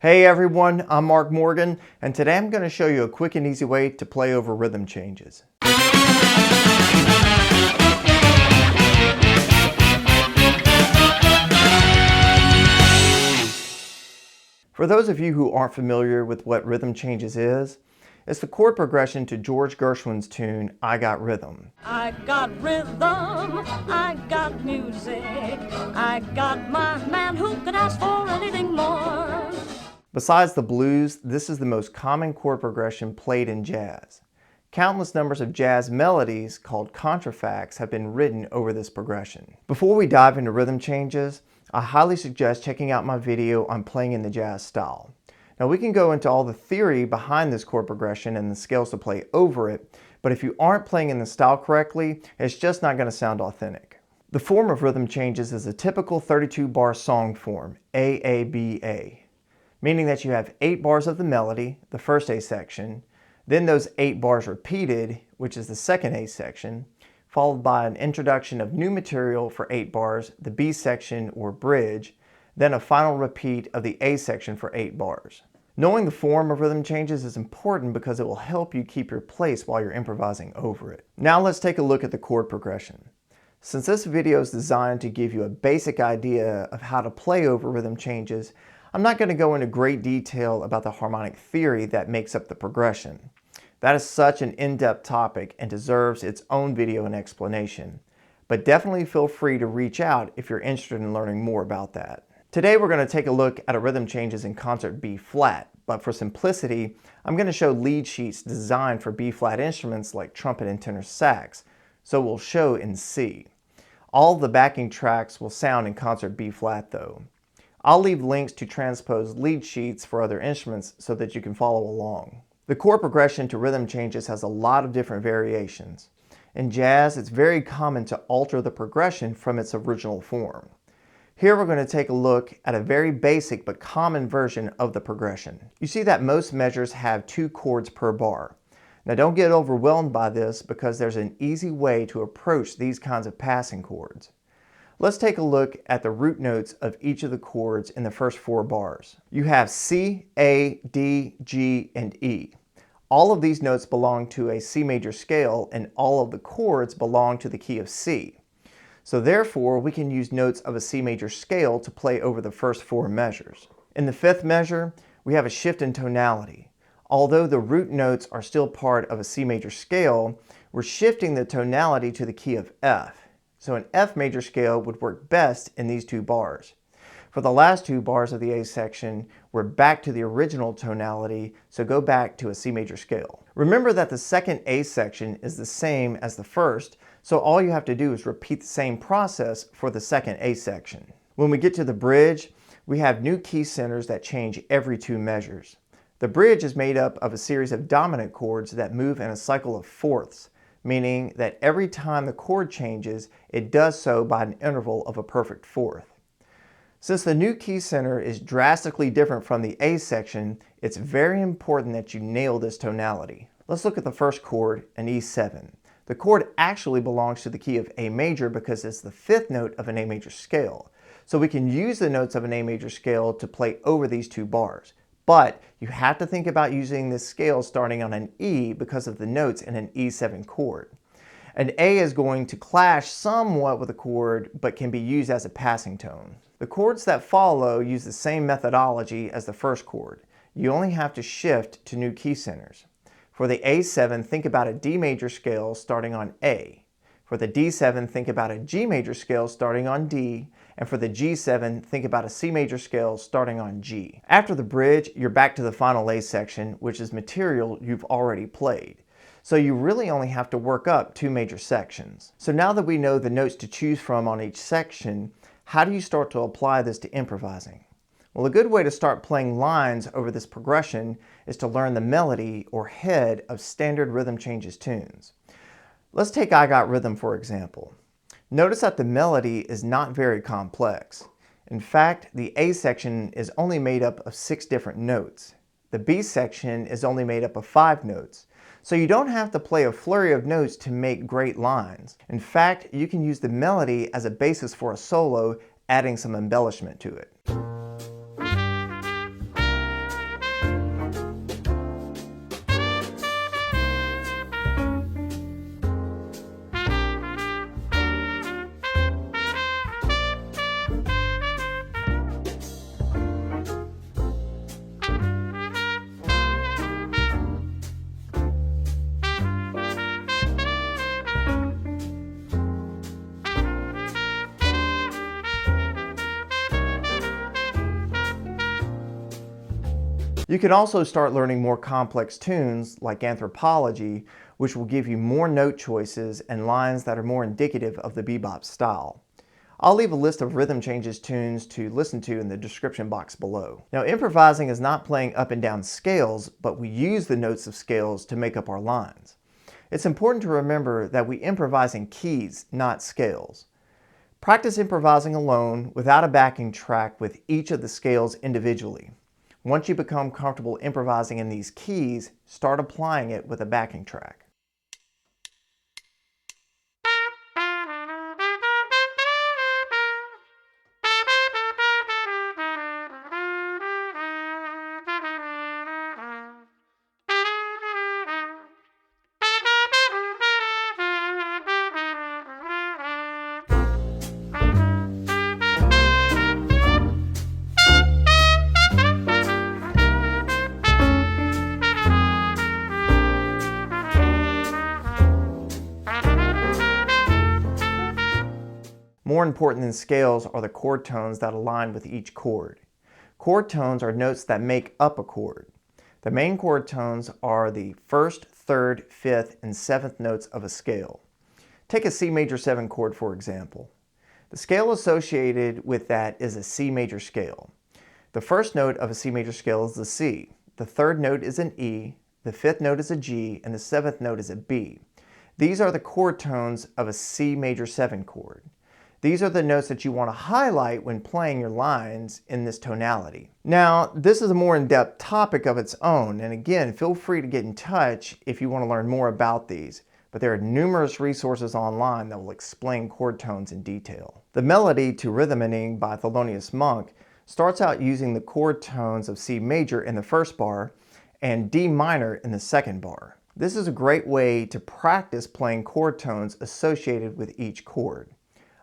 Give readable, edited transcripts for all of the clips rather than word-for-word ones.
Hey everyone, I'm Mark Morgan, and today I'm going to show you a quick and easy way to play over rhythm changes. For those of you who aren't familiar with what rhythm changes is, it's the chord progression to George Gershwin's tune, I Got Rhythm. I got rhythm, I got music, I got my man who could ask for anything more. Besides the blues, this is the most common chord progression played in jazz. Countless numbers of jazz melodies, called contrafacts, have been written over this progression. Before we dive into rhythm changes, I highly suggest checking out my video on playing in the jazz style. Now we can go into all the theory behind this chord progression and the scales to play over it, but if you aren't playing in the style correctly, it's just not going to sound authentic. The form of rhythm changes is a typical 32-bar song form, A-A-B-A. Meaning that you have 8 bars of the melody, the first A section, then those 8 bars repeated, which is the second A section, followed by an introduction of new material for 8 bars, the B section or bridge, then a final repeat of the A section for 8 bars. Knowing the form of rhythm changes is important because it will help you keep your place while you're improvising over it. Now let's take a look at the chord progression. Since this video is designed to give you a basic idea of how to play over rhythm changes, I'm not going to go into great detail about the harmonic theory that makes up the progression. That is such an in-depth topic and deserves its own video and explanation. But definitely feel free to reach out if you're interested in learning more about that. Today we're going to take a look at a rhythm changes in concert B-flat, but for simplicity, I'm going to show lead sheets designed for B-flat instruments like trumpet and tenor sax, so we'll show in C. All of the backing tracks will sound in concert B-flat though. I'll leave links to transpose lead sheets for other instruments so that you can follow along. The chord progression to rhythm changes has a lot of different variations. In jazz, it's very common to alter the progression from its original form. Here we're going to take a look at a very basic but common version of the progression. You see that most measures have 2 chords per bar. Now don't get overwhelmed by this because there's an easy way to approach these kinds of passing chords. Let's take a look at the root notes of each of the chords in the first 4 bars. You have C, A, D, G, and E. All of these notes belong to a C major scale and all of the chords belong to the key of C. So therefore, we can use notes of a C major scale to play over the first 4 measures. In the 5th measure, we have a shift in tonality. Although the root notes are still part of a C major scale, we're shifting the tonality to the key of F. So an F major scale would work best in these 2 bars. For the last 2 bars of the A section, we're back to the original tonality, so go back to a C major scale. Remember that the second A section is the same as the first, so all you have to do is repeat the same process for the second A section. When we get to the bridge, we have new key centers that change every 2 measures. The bridge is made up of a series of dominant chords that move in a cycle of fourths, meaning that every time the chord changes, it does so by an interval of a perfect fourth. Since the new key center is drastically different from the A section, it's very important that you nail this tonality. Let's look at the first chord, an E7. The chord actually belongs to the key of A major because it's the 5th note of an A major scale. So we can use the notes of an A major scale to play over these 2 bars. But you have to think about using this scale starting on an E because of the notes in an E7 chord. An A is going to clash somewhat with a chord, but can be used as a passing tone. The chords that follow use the same methodology as the first chord. You only have to shift to new key centers. For the A7, think about a D major scale starting on A. For the D7, think about a G major scale starting on D. And for the G7, think about a C major scale starting on G. After the bridge, you're back to the final A section, which is material you've already played. So you really only have to work up 2 major sections. So now that we know the notes to choose from on each section, how do you start to apply this to improvising? Well, a good way to start playing lines over this progression is to learn the melody or head of standard rhythm changes tunes. Let's take I Got Rhythm for example. Notice that the melody is not very complex. In fact, the A section is only made up of 6 different notes. The B section is only made up of 5 notes. So you don't have to play a flurry of notes to make great lines. In fact, you can use the melody as a basis for a solo, adding some embellishment to it. You can also start learning more complex tunes like anthropology, which will give you more note choices and lines that are more indicative of the bebop style. I'll leave a list of rhythm changes tunes to listen to in the description box below. Now, improvising is not playing up and down scales, but we use the notes of scales to make up our lines. It's important to remember that we improvise in keys, not scales. Practice improvising alone without a backing track with each of the scales individually. Once you become comfortable improvising in these keys, start applying it with a backing track. More important than scales are the chord tones that align with each chord. Chord tones are notes that make up a chord. The main chord tones are the first, third, fifth, and seventh notes of a scale. Take a C major 7 chord for example. The scale associated with that is a C major scale. The first note of a C major scale is the C. The third note is an E, the fifth note is a G, and the seventh note is a B. These are the chord tones of a C major 7 chord. These are the notes that you want to highlight when playing your lines in this tonality. Now, this is a more in-depth topic of its own, and again, feel free to get in touch if you want to learn more about these, but there are numerous resources online that will explain chord tones in detail. The melody to Rhythming by Thelonious Monk starts out using the chord tones of C major in the first bar and D minor in the second bar. This is a great way to practice playing chord tones associated with each chord.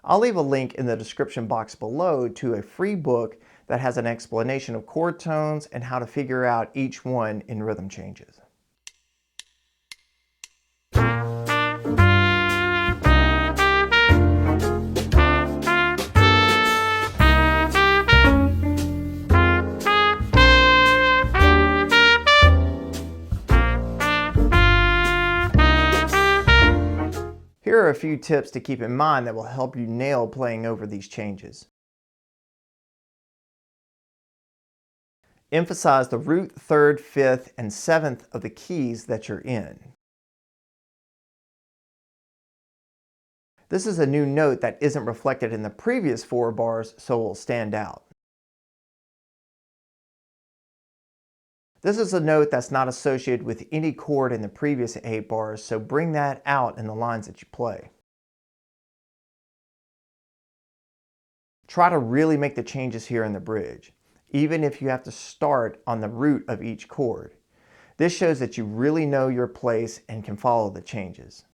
I'll leave a link in the description box below to a free book that has an explanation of chord tones and how to figure out each one in rhythm changes. Here are a few tips to keep in mind that will help you nail playing over these changes. Emphasize the root, third, fifth, and seventh of the keys that you're in. This is a new note that isn't reflected in the previous 4 bars, so it will stand out. This is a note that's not associated with any chord in the previous 8 bars, so bring that out in the lines that you play. Try to really make the changes here in the bridge, even if you have to start on the root of each chord. This shows that you really know your place and can follow the changes.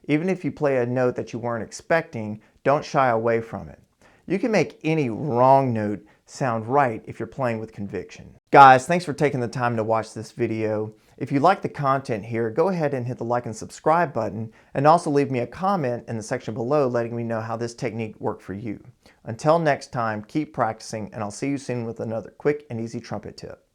Even if you play a note that you weren't expecting, don't shy away from it. You can make any wrong note sound right if you're playing with conviction. Guys, thanks for taking the time to watch this video. If you like the content here, go ahead and hit the like and subscribe button, and also leave me a comment in the section below letting me know how this technique worked for you. Until next time, keep practicing, and I'll see you soon with another quick and easy trumpet tip.